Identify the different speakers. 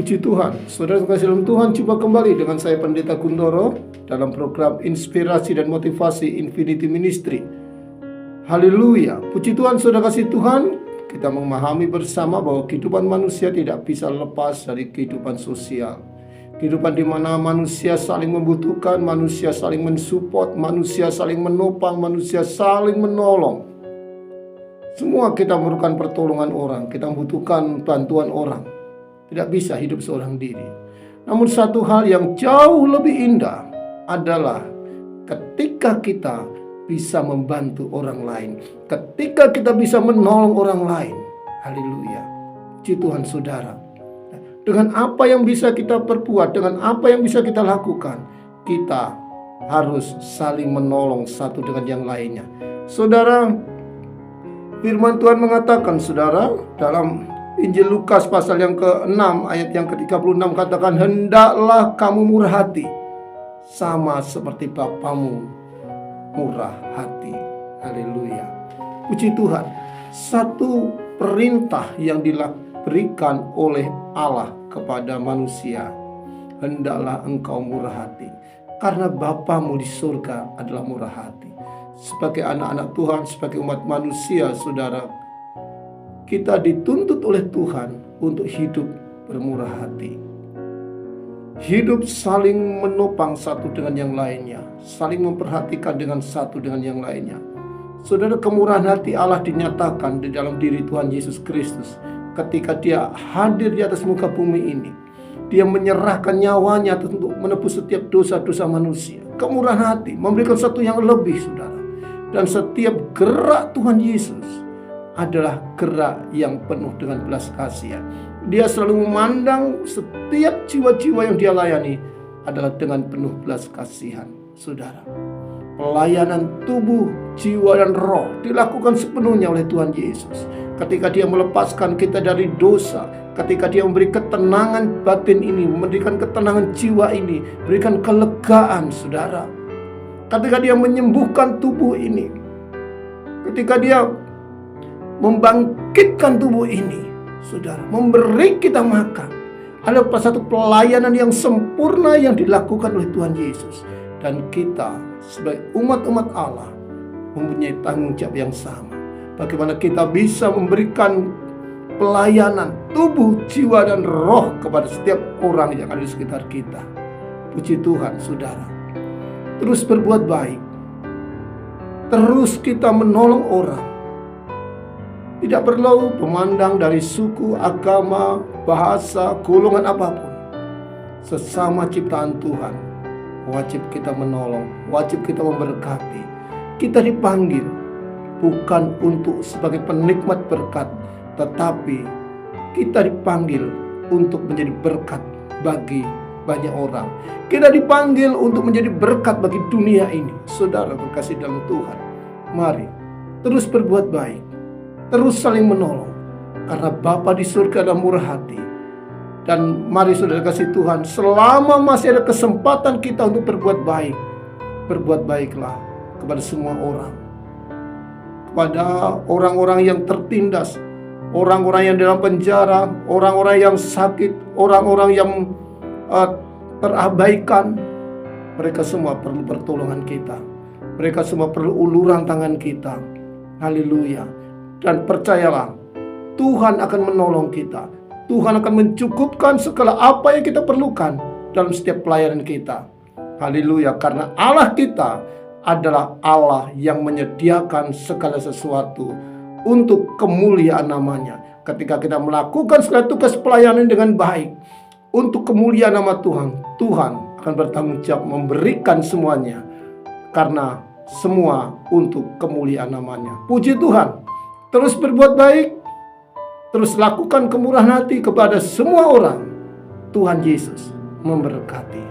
Speaker 1: Puji Tuhan, saudara kasih dalam Tuhan, jumpa kembali dengan saya Pendeta Gundoro dalam program Inspirasi dan Motivasi Infinity Ministry. Haleluya, puji Tuhan, saudara kasih Tuhan, kita memahami bersama bahwa kehidupan manusia tidak bisa lepas dari kehidupan sosial. Kehidupan di mana manusia saling membutuhkan, manusia saling mensupport, manusia saling menopang, manusia saling menolong. Semua kita memerlukan pertolongan orang, kita membutuhkan bantuan orang. Tidak bisa hidup seorang diri. Namun satu hal yang jauh lebih indah adalah ketika kita bisa membantu orang lain, ketika kita bisa menolong orang lain. Haleluya. Puji Tuhan, saudara. Dengan apa yang bisa kita perbuat, dengan apa yang bisa kita lakukan, kita harus saling menolong satu dengan yang lainnya. Saudara, firman Tuhan mengatakan, saudara, dalam Injil Lukas pasal yang ke-6 ayat yang ke-36 katakan, hendaklah kamu murah hati sama seperti Bapamu murah hati. Haleluya. Puji Tuhan. Satu perintah yang diberikan oleh Allah kepada manusia, hendaklah engkau murah hati karena Bapamu di surga adalah murah hati. Sebagai anak-anak Tuhan, sebagai umat manusia, saudara, kita dituntut oleh Tuhan untuk hidup bermurah hati. Hidup saling menopang satu dengan yang lainnya, saling memperhatikan dengan satu dengan yang lainnya. Saudara, kemurahan hati Allah dinyatakan di dalam diri Tuhan Yesus Kristus ketika Dia hadir di atas muka bumi ini. Dia menyerahkan nyawanya untuk menebus setiap dosa-dosa manusia. Kemurahan hati memberikan satu yang lebih, saudara. Dan setiap gerak Tuhan Yesus adalah gerak yang penuh dengan belas kasihan. Dia selalu memandang setiap jiwa-jiwa yang Dia layani adalah dengan penuh belas kasihan. Saudara, pelayanan tubuh, jiwa, dan roh dilakukan sepenuhnya oleh Tuhan Yesus. Ketika Dia melepaskan kita dari dosa, ketika Dia memberi ketenangan batin ini, memberikan ketenangan jiwa ini, berikan kelegaan, saudara. Ketika Dia menyembuhkan tubuh ini, ketika Dia membangkitkan tubuh ini, saudara, memberi kita makan, ada satu pelayanan yang sempurna yang dilakukan oleh Tuhan Yesus. Dan kita sebagai umat-umat Allah mempunyai tanggung jawab yang sama. Bagaimana kita bisa memberikan pelayanan tubuh, jiwa, dan roh kepada setiap orang yang ada di sekitar kita. Puji Tuhan, saudara. Terus berbuat baik, terus kita menolong orang. Tidak perlu memandang dari suku, agama, bahasa, golongan apapun. Sesama ciptaan Tuhan, wajib kita menolong, wajib kita memberkati. Kita dipanggil bukan untuk sebagai penikmat berkat, tetapi kita dipanggil untuk menjadi berkat bagi banyak orang. Kita dipanggil untuk menjadi berkat bagi dunia ini. Saudara terkasih dalam Tuhan, mari terus berbuat baik, terus saling menolong, karena Bapa di surga adalah murah hati. Dan mari saudara kasih Tuhan, selama masih ada kesempatan kita untuk berbuat baik, berbuat baiklah kepada semua orang, kepada orang-orang yang tertindas, orang-orang yang dalam penjara, orang-orang yang sakit, orang-orang yang terabaikan. Mereka semua perlu pertolongan kita, mereka semua perlu uluran tangan kita. Haleluya. Dan percayalah, Tuhan akan menolong kita. Tuhan akan mencukupkan segala apa yang kita perlukan dalam setiap pelayanan kita. Haleluya. Karena Allah kita adalah Allah yang menyediakan segala sesuatu untuk kemuliaan namanya. Ketika kita melakukan segala tugas pelayanan dengan baik untuk kemuliaan nama Tuhan, Tuhan akan bertanggung jawab memberikan semuanya, karena semua untuk kemuliaan namanya. Puji Tuhan. Terus berbuat baik, terus lakukan kemurahan hati kepada semua orang. Tuhan Yesus memberkati.